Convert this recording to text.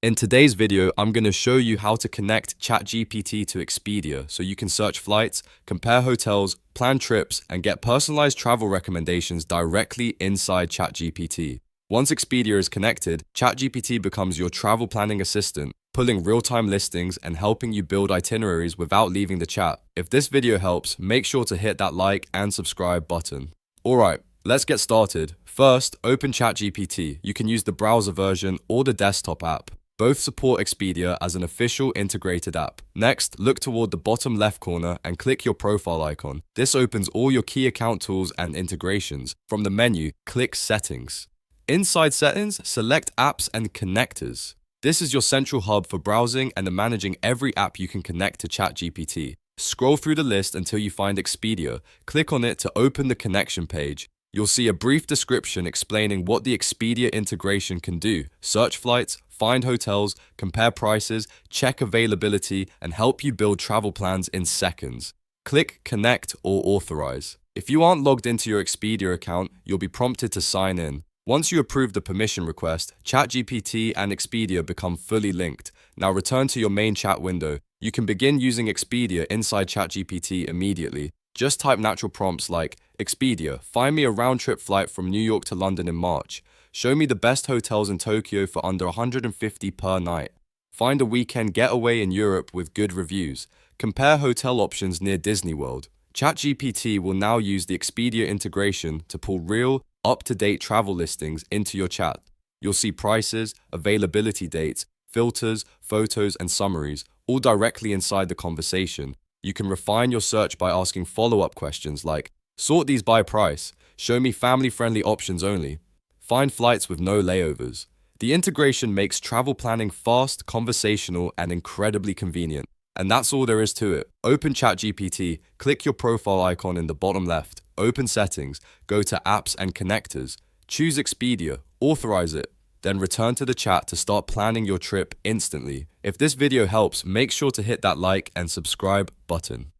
In today's video, I'm going to show you how to connect ChatGPT to Expedia so you can search flights, compare hotels, plan trips, and get personalized travel recommendations directly inside ChatGPT. Once Expedia is connected, ChatGPT becomes your travel planning assistant, pulling real-time listings and helping you build itineraries without leaving the chat. If this video helps, make sure to hit that like and subscribe button. Alright, let's get started. First, open ChatGPT. You can use the browser version or the desktop app. Both support Expedia as an official integrated app. Next, look toward the bottom left corner and click your profile icon. This opens all your key account tools and integrations. From the menu, click Settings. Inside Settings, select Apps and Connectors. This is your central hub for browsing and managing every app you can connect to ChatGPT. Scroll through the list until you find Expedia. Click on it to open the connection page. You'll see a brief description explaining what the Expedia integration can do: search flights, find hotels, compare prices, check availability, and help you build travel plans in seconds. Click Connect or Authorize. If you aren't logged into your Expedia account, you'll be prompted to sign in. Once you approve the permission request, ChatGPT and Expedia become fully linked. Now return to your main chat window. You can begin using Expedia inside ChatGPT immediately. Just type natural prompts like, Expedia, find me a round-trip flight from New York to London in March. Show me the best hotels in Tokyo for under $150 per night. Find a weekend getaway in Europe with good reviews. Compare hotel options near Disney World. ChatGPT will now use the Expedia integration to pull real, up-to-date travel listings into your chat. You'll see prices, availability dates, filters, photos, and summaries, all directly inside the conversation. You can refine your search by asking follow-up questions like, sort these by price, show me family-friendly options only, find flights with no layovers. The integration makes travel planning fast, conversational, and incredibly convenient. And that's all there is to it. Open ChatGPT, click your profile icon in the bottom left, open Settings, go to Apps and Connectors, choose Expedia, authorize it, then return to the chat to start planning your trip instantly. If this video helps, make sure to hit that like and subscribe button.